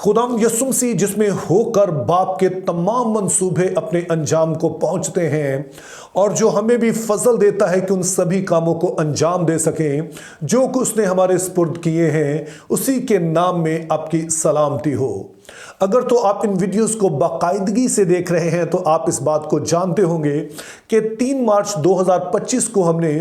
खुदाम यीशु मसीह जिसमें होकर बाप के तमाम मंसूबे अपने अंजाम को पहुंचते हैं और जो हमें भी फजल देता है कि उन सभी कामों को अंजाम दे सकें जो कि उसने हमारे सुपुर्द किए हैं, उसी के नाम में आपकी सलामती हो। अगर तो आप इन वीडियोस को बाकायदगी से देख रहे हैं तो आप इस बात को जानते होंगे कि 3 मार्च 2025 को हमने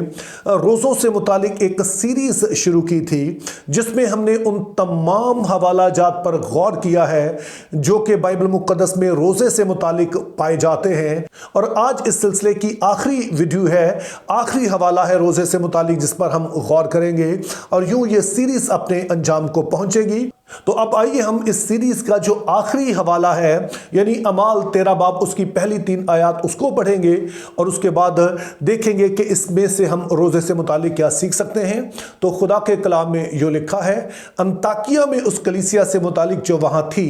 रोज़ों से मुतालिक एक सीरीज शुरू की थी जिसमें हमने उन तमाम हवाला जात पर गौर किया है जो कि बाइबल मुक़द्दस में रोज़े से मुतालिक पाए जाते हैं। और आज इस सिलसिले की आखिरी वीडियो है, आखिरी हवाला है रोज़े से मुतालिक जिस पर हम गौर करेंगे और यूं ये सीरीज अपने अंजाम को पहुंचेगी। तो अब आइए हम इस सीरीज का जो आखिरी हवाला है यानी अमाल 13 बाब उसकी पहली 3 आयत उसको पढ़ेंगे और उसके बाद देखेंगे कि इसमें से हम रोज़े से मुतालिक क्या सीख सकते हैं। तो खुदा के कलाम में यो लिखा है, अंताकिया में उस कलीसिया से मुतालिक जो वहाँ थी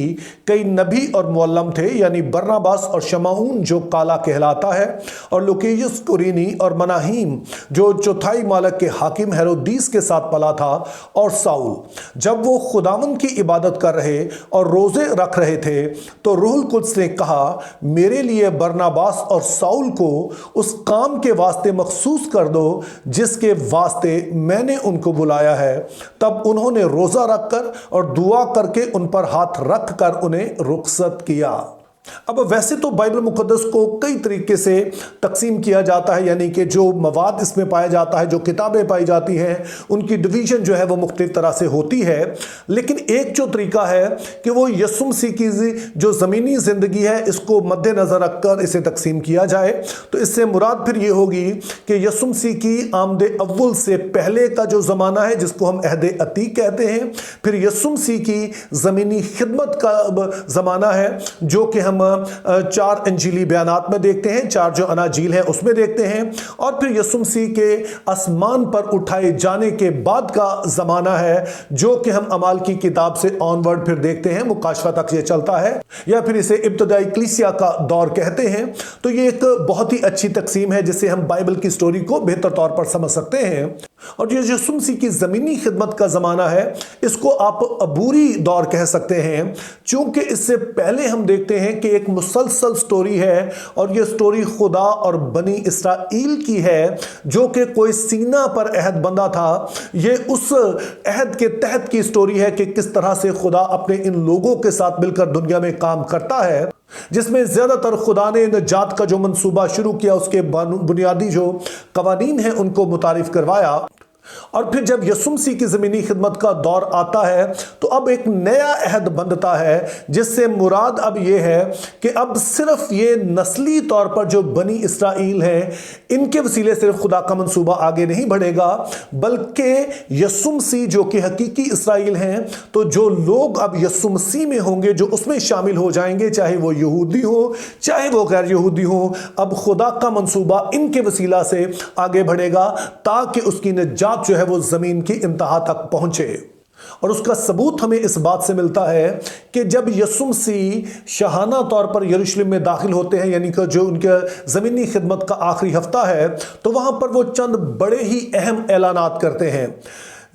कई नबी और मुअल्लम थे यानी बरनबास और शमाऊन जो काला कहलाता है और लुकियुस कुरीनी और मनाहीम जो चौथाई मालक के हाकिम हेरोदीस के साथ पला था और साउल। जब वो खुदावंद की इबादत कर रहे और रोजे रख रहे थे तो रूहुल कुद्स ने कहा, मेरे लिए बरनबास और साउल को उस काम के वास्ते मखसूस कर दो जिसके वास्ते मैंने उनको बुलाया है। तब उन्होंने रोजा रखकर और दुआ करके उन पर हाथ रखकर उन्हें रुखसत किया। अब वैसे तो बाइबल मुक़द्दस को कई तरीके से तकसीम किया जाता है यानी कि जो मवाद इसमें पाया जाता है, जो किताबें पाई जाती हैं, उनकी डिवीज़न जो है वो मुख्तलिफ तरह से होती है। लेकिन एक जो तरीका है कि वो यीशु मसीह की जो ज़मीनी ज़िंदगी है इसको मद्देनज़र रखकर इसे तकसीम किया जाए। तो इससे मुराद फिर ये होगी कि यीशु मसीह की आमदे अव्वल से पहले का जो ज़माना है जिसको हम अहद अतीक कहते हैं, फिर यीशु मसीह की ज़मीनी खिदमत का ज़माना है जो कि हम 4 अंजीली बयानात में देखते हैं, 4 जो अनाजील हैं उसमें देखते हैं। और फिर यीशु मसीह के आसमान पर उठाए जाने के बाद का ज़माना है जो कि हम अमाल की किताब से ऑनवर्ड फिर देखते हैं, मुकाशफा तक ये चलता है या फिर इसे इब्तदाई कलीसिया का दौर कहते हैं। तो ये एक बहुत ही अच्छी तकसीम है जिससे हम बाइबल की स्टोरी को बेहतर तौर पर समझ सकते हैं। और जो यीशु मसीह की ज़मीनी खिदमत का ज़माना है इसको आप अबूरी दौर कह सकते हैं, चूंकि इससे पहले हम देखते हैं कि एक मुसलसल स्टोरी है और ये स्टोरी खुदा और बनी इसराइल की है जो कि कोई सीना पर अहद बंधा था। ये उस अहद के तहत की स्टोरी है कि किस तरह से खुदा अपने इन लोगों के साथ मिलकर दुनिया में काम करता है, जिसमें ज्यादातर खुदा ने निजात का जो मंसूबा शुरू किया उसके बुनियादी जो कवानीन हैं उनको मुतारिफ करवाया। और फिर जब यीशु मसीह की ज़मीनी खिदमत का दौर आता है तो अब एक नया अहद बंधता है जिससे मुराद अब ये है कि अब सिर्फ ये नस्ली तौर पर जो बनी इसराइल हैं इनके वसीले सिर्फ खुदा का मंसूबा आगे नहीं बढ़ेगा बल्कि यीशु मसीह जो कि हकीकी इसराइल हैं, तो जो लोग अब यीशु मसीह में होंगे जो उसमें शामिल हो जाएंगे, चाहे वो यहूदी हो चाहे वो गैर यहूदी हो, अब खुदा का मंसूबा इनके वसीला से आगे बढ़ेगा ताकि उसकी निजात जो है वो जमीन की इंतहा तक पहुंचे। और उसका सबूत हमें इस बात से मिलता है कि जब यीशु मसीह शाहाना तौर पर यरूशलेम में दाखिल होते हैं यानी कि जो उनके ज़मीनी खिदमत का आखिरी हफ्ता है तो वहां पर वो चंद बड़े ही अहम ऐलानात करते हैं।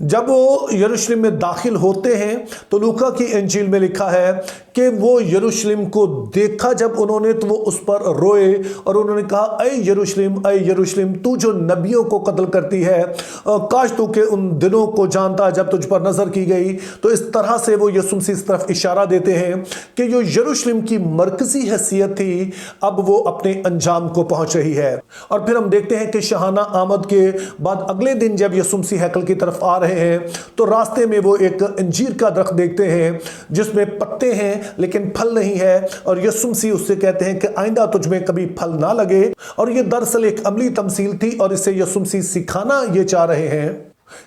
जब वो यरूशलेम में दाखिल होते हैं तो लूका की इंजील में लिखा है कि वो यरूशलेम को देखा जब उन्होंने तो वो उस पर रोए और उन्होंने कहा, ऐ यरूशलेम तू जो नबियों को कत्ल करती है, काश तू के उन दिनों को जानता जब तुझ पर नजर की गई। तो इस तरह से वो यीशु मसीह इस तरफ इशारा देते हैं कि जो यरूशलेम की मरकजी हैसियत थी अब वो अपने अंजाम को पहुंच रही है। और फिर हम देखते हैं कि शाहाना आमद के बाद अगले दिन जब यीशु मसीह हैकल की तरफ आ रहे हैं तो रास्ते में वो एक अंजीर का दरख्त देखते हैं जिसमें पत्ते हैं लेकिन फल नहीं है और यीशु मसीह उससे कहते हैं कि आइंदा तुझ में कभी फल ना लगे। और ये दरअसल एक अमली तमसील थी और इससे यीशु मसीह सिखाना ये चाह रहे हैं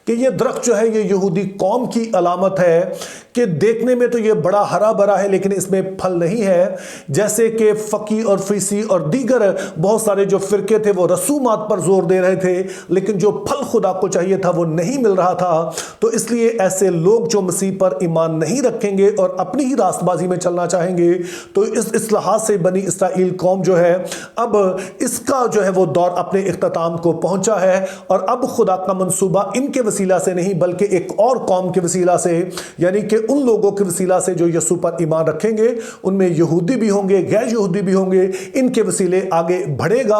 कि ये दरख्त जो है ये यहूदी कौम की अलामत है कि देखने में तो ये बड़ा हरा भरा है लेकिन इसमें फल नहीं है। जैसे कि फ़की और फरीसी और दीगर बहुत सारे जो फ़िरके थे वो रसूमात पर जोर दे रहे थे लेकिन जो फल खुदा को चाहिए था वो नहीं मिल रहा था। तो इसलिए ऐसे लोग जो मसीह पर ईमान नहीं रखेंगे और अपनी ही रास्तबाजी में चलना चाहेंगे तो इस लिहाज से बनी इसराइल कौम जो है अब इसका जो है वो दौर अपने इख्तिताम को पहुंचा है। और अब खुदा का मंसूबा इनके वसीला से नहीं बल्कि एक और कौम के वसीला से यानी कि उन लोगों के वसीला से जो यीशु पर ईमान रखेंगे, उनमें यहूदी भी होंगे, गैर यहूदी भी होंगे, इनके वसीले आगे बढ़ेगा।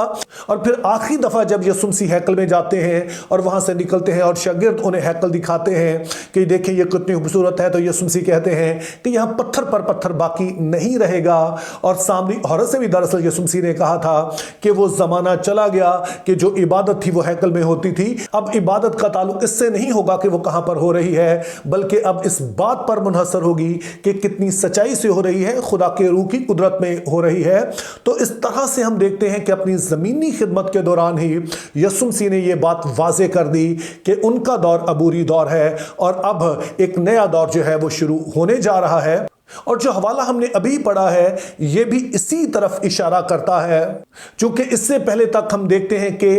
और फिर आखिरी दफा जब यीशु मसीह हैकल में जाते हैं और वहां से निकलते हैं और शागिर्द उन्हें हैकल दिखाते हैं कि देखिए ये कितनी खूबसूरत है, तो यीशु मसीह कहते हैं कि यहां पत्थर पर पत्थर बाकी नहीं रहेगा। और सामरी औरत से भी दरअसल यीशु मसीह ने कहा था कि वो जमाना चला गया कि जो इबादत थी वो हैकल में होती थी। अब इबादत का ताल्लुक इससे नहीं होगा कि वो कहां पर हो रही है, बल्कि अब इस बात पर मुनहसर होगी कि कितनी सच्चाई से हो रही है, खुदा के रूह की कुदरत में हो रही है। तो इस तरह से हम देखते हैं कि अपनी जमीनी खिदमत के दौरान ही यीशु मसीह ने यह बात वाजे कर दी कि उनका दौर अबूरी दौर है और अब एक नया दौर जो है वो शुरू होने जा रहा है। और जो हवाला हमने अभी पढ़ा है यह भी इसी तरफ इशारा करता है, क्योंकि इससे पहले तक हम देखते हैं कि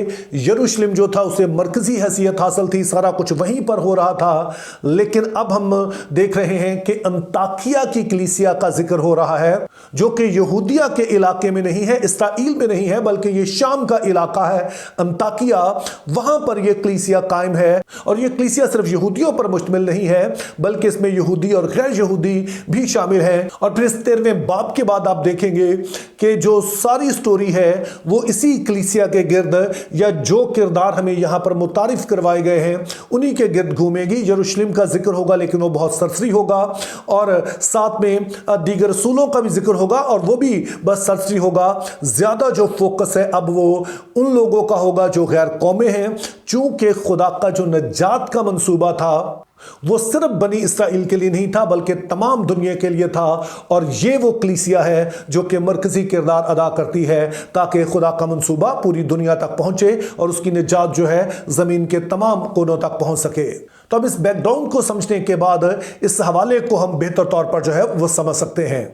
यरूशलेम जो था उसे मरकजी हैसियत हासिल थी, सारा कुछ वहीं पर हो रहा था। लेकिन अब हम देख रहे हैं कि अंताकिया की कलीसिया का जिक्र हो रहा है, जो कि यहूदिया के इलाके में नहीं है, इसराइल में नहीं है, बल्कि यह शाम का इलाका है अंताकिया। वहां पर यह कलीसिया कायम है और यह कलीसिया सिर्फ यहूदियों पर मुश्तमिल नहीं है, बल्कि इसमें यहूदी और गैर यहूदी भी शामिल है। और फिर इस 13वें बाब के बाद आप देखेंगे कि जो सारी स्टोरी है वो इसी कलीसिया के गिर्द, या जो किरदार हमें यहां पर मुतारिफ करवाए गए हैं उन्हीं के गिर्द घूमेगी। यरूशलेम का जिक्र होगा, लेकिन वो बहुत सरसरी होगा, और साथ में दीगर रसूलों का भी जिक्र होगा, और वो भी बस सरसरी होगा। ज्यादा जो फोकस है अब वो उन लोगों का होगा जो गैर कौमें हैं, चूंकि खुदा का जो नजात का मंसूबा था वो सिर्फ बनी इसराइल के लिए नहीं था, बल्कि तमाम दुनिया के लिए था। और ये वो कलीसिया है जो कि मरकजी किरदार अदा करती है ताकि खुदा का मंसूबा पूरी दुनिया तक पहुंचे और उसकी निजात जो है जमीन के तमाम कोनों तक पहुंच सके। तो अब इस बैकग्राउंड को समझने के बाद इस हवाले को हम बेहतर तौर पर जो है वो समझ सकते हैं।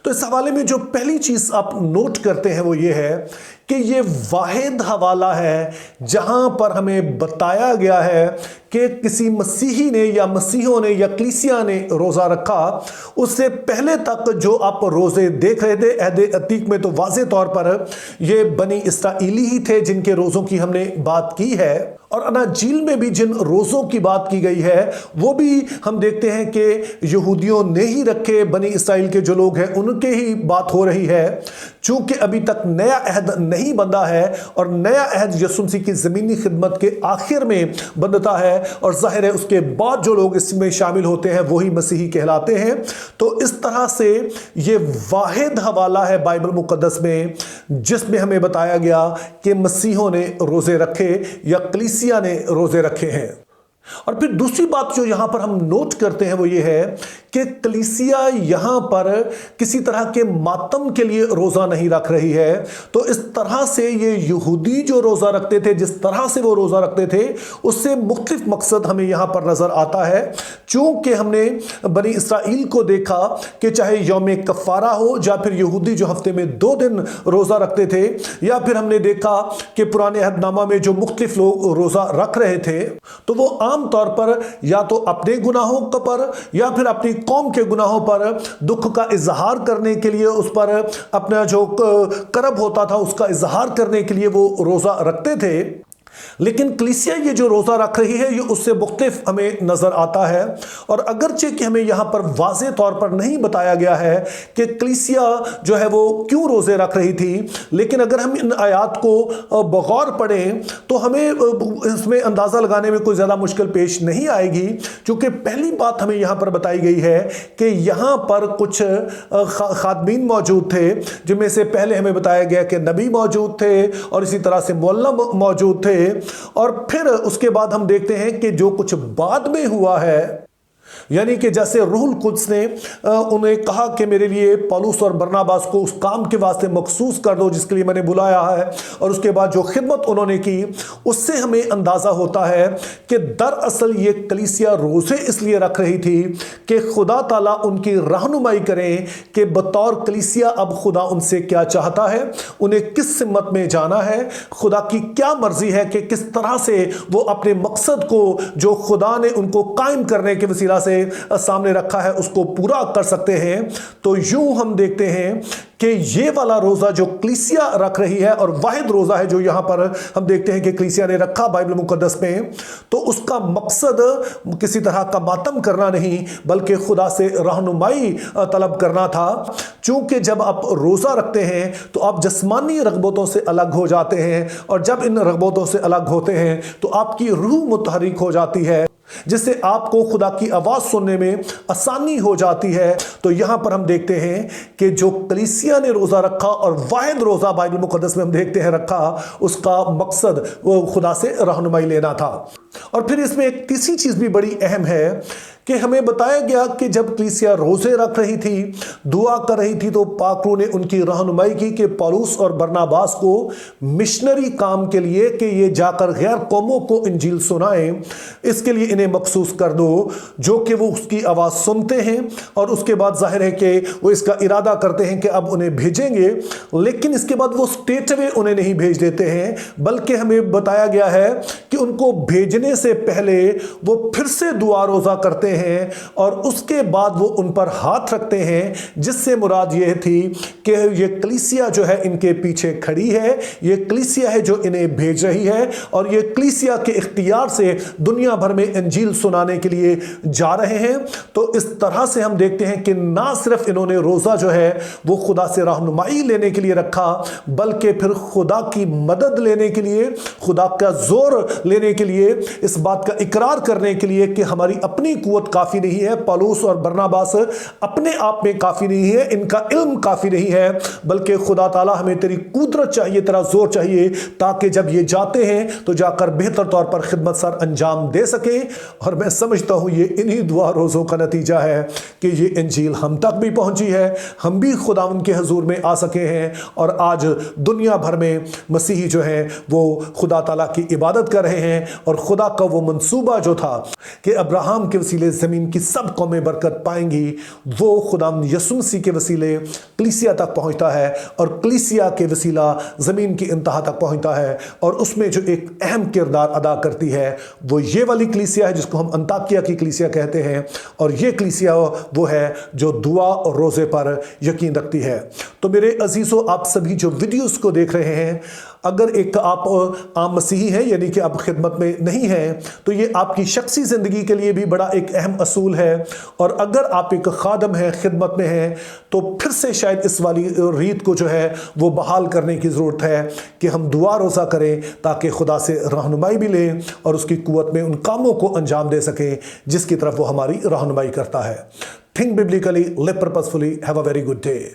तो इस हवाले में जो पहली चीज आप नोट करते हैं वो ये है कि ये वाहिद हवाला है जहां पर हमें बताया गया है कि किसी मसीही ने या मसीहों ने या कलीसिया ने रोजा रखा। उससे पहले तक जो आप रोजे देख रहे थे अहद अतीक में, तो वाज़े तौर पर ये बनी इसराइली ही थे जिनके रोजों की हमने बात की है। और अनाजील में भी जिन रोजों की बात की गई है वो भी हम देखते हैं कि यहूदियों ने ही रखे, बनी इसराइल के जो लोग हैं उनके ही बात हो रही है। चूंकि अभी तक नया अहद नहीं बंधा है और नया अहद यीशु मसीह की जमीनी खिदमत के आखिर में बंधता है, और जाहिर है उसके बाद जो लोग इसमें शामिल होते हैं वही मसीही कहलाते हैं। तो इस तरह से ये वाहिद हवाला है बाइबल मुकद्दस में जिसमें हमें बताया गया कि मसीहों ने रोजे रखे या कलीसिया ने रोजे रखे हैं। और फिर दूसरी बात जो यहां पर हम नोट करते हैं वो ये है कि कलीसिया यहां पर किसी तरह के मातम के लिए रोजा नहीं रख रही है। तो इस तरह से ये यहूदी जो रोजा रखते थे, जिस तरह से वो रोजा रखते थे, उससे मुख्तलिफ मकसद हमें यहां पर नजर आता है। चूंकि हमने बनी इसराइल को देखा कि चाहे यौम कफारा हो या फिर यहूदी जो हफ्ते में 2 दिन रोजा रखते थे, या फिर हमने देखा कि पुराने अहदनामा में जो मुख्तलिफ लोग रोजा रख रहे थे, तो वो आम तौर पर या तो अपने गुनाहों पर या फिर अपनी कौम के गुनाहों पर दुख का इजहार करने के लिए, उस पर अपना जो करब होता था उसका इजहार करने के लिए वो रोजा रखते थे। लेकिन कलीसिया ये जो रोजा रख रही है ये उससे मुख्तलिफ हमें नजर आता है। और अगरचे कि हमें यहां पर वाज़े तौर पर नहीं बताया गया है कि कलीसिया जो है वो क्यों रोजे रख रही थी, लेकिन अगर हम इन आयात को बगौर पढ़ें तो हमें इसमें अंदाजा लगाने में कोई ज्यादा मुश्किल पेश नहीं आएगी। क्योंकि पहली बात हमें यहां पर बताई गई है कि यहां पर कुछ खादमीन मौजूद थे, जिनमें से पहले हमें बताया गया कि नबी मौजूद थे और इसी तरह से मुअल्लिम मौजूद थे। और फिर उसके बाद हम देखते हैं कि जो कुछ बाद में हुआ है, यानी कि जैसे रूहुल कुद्स ने उन्हें कहा कि मेरे लिए पौलुस और बरनबास को उस काम के वास्ते मखसूस कर दो जिसके लिए मैंने बुलाया है, और उसके बाद जो खिदमत उन्होंने की, उससे हमें अंदाजा होता है कि दरअसल ये कलीसिया रोजे इसलिए रख रही थी कि खुदा ताला उनकी रहनुमाई करें कि बतौर कलीसिया अब खुदा उनसे क्या चाहता है, उन्हें किस सिमत में जाना है, खुदा की क्या मर्जी है कि किस तरह से वो अपने मकसद को जो खुदा ने उनको कायम करने के वसीला से हमारे सामने रखा है उसको पूरा कर सकते हैं। तो यूं हम देखते हैं कि ये वाला रोजा जो कलीसिया रख रही है और वाहिद रोजा है जो यहां पर हम देखते हैं कि कलीसिया ने रखा बाइबल मुकद्दस में, तो उसका मकसद किसी तरह का मातम करना नहीं बल्कि खुदा से रहनुमाई तलब करना था। चूंकि जब आप रोजा रखते हैं तो आप जिस्मानी रगबतों से अलग हो जाते हैं, और जब इन रगबतों से अलग होते हैं तो आपकी रूह मुतहरिक हो जाती है, जिससे आपको खुदा की आवाज सुनने में आसानी हो जाती है। तो यहां पर हम देखते हैं कि जो कलीसिया ने रोजा रखा और वाहिद रोजा बाइबल मुकद्दस में हम देखते हैं रखा, उसका मकसद वो खुदा से रहनुमाई लेना था। और फिर इसमें एक तीसरी चीज भी बड़ी अहम है कि हमें बताया गया कि जब कलीसिया रोजे रख रही थी, दुआ कर रही थी, तो पाक रूह ने उनकी रहनुमाई की कि पौलुस और बरनबास को मिशनरी काम के लिए कि ये जाकर गैर कौमों को इंजील सुनाएं, इसके लिए इन्हें मखसूस कर दो, जो कि वो उसकी आवाज़ सुनते हैं। और उसके बाद जाहिर है कि वो इसका इरादा करते हैं कि अब उन्हें भेजेंगे, लेकिन इसके बाद वो स्ट्रेटअवे उन्हें नहीं भेज देते हैं, बल्कि हमें बताया गया है कि उनको भेजने से पहले वो फिर से दुआ रोज़ा करते हैं और उसके बाद वो उन पर हाथ रखते हैं, जिससे मुराद ये थी कि ये कलीसिया जो है इनके पीछे खड़ी है, ये कलीसिया है जो इन्हें भेज रही है, और ये कलीसिया के इख्तियार से दुनिया भर में इंजील सुनाने के लिए जा रहे हैं। तो इस तरह से हम देखते हैं कि ना सिर्फ इन्होंने रोजा जो है वो खुदा से रहनुमाई लेने के लिए रखा, बल्कि फिर खुदा की मदद लेने के लिए, खुदा का जोर लेने के लिए, इस बात का इकरार करने के लिए कि हमारी अपनी कुव्वत काफी नहीं है, पौलुस और बरनबास अपने आप में काफी नहीं है, इनका इल्म काफी नहीं है, बल्कि खुदा ताला हमें तेरी कुदरत चाहिए, तेरा जोर चाहिए, ताकि जब ये जाते हैं तो जाकर बेहतर तौर पर खिदमत सर अंजाम दे सके। और मैं समझता हूं ये इन्हीं दुआ रोज़ों का नतीजा है कि ये इंजील हम तक भी पहुंची है, हम भी खुदा उनके हजूर में आ सके हैं, और आज दुनिया भर में मसीही जो है वो खुदा ताला की इबादत कर रहे हैं। और खुदा का वो मंसूबा जो था कि अब्राहम के वसीले ज़मीन की सब कौमें बरकत पाएंगी, वो खुदा यीशु मसीह के वसीले कलीसिया तक पहुंचता है, और कलीसिया के वसीला ज़मीन की इंतहा तक पहुंचता है। और उसमें जो एक अहम किरदार अदा करती है वो ये वाली कलीसिया है जिसको हम अंताकिया की कलीसिया कहते हैं, और ये कलीसिया वो है जो दुआ और रोज़े पर यकीन रखती है। तो मेरे अजीज़ों, आप सभी जो वीडियोस को देख रहे हैं, अगर एक आप आम मसीही हैं यानी कि आप खिदमत में नहीं हैं, तो ये आपकी शख्सी ज़िंदगी के लिए भी बड़ा एक अहम असूल है। और अगर आप एक खादम हैं, खिदमत में हैं, तो फिर से शायद इस वाली रीत को जो है वो बहाल करने की ज़रूरत है कि हम दुआ रोज़ा करें ताकि खुदा से रहनुमाई भी लें और उसकी कुव्वत में उन कामों को अंजाम दे सकें जिसकी तरफ वो हमारी रहनुमाई करता है। Think biblically, live purposefully, have a very good day.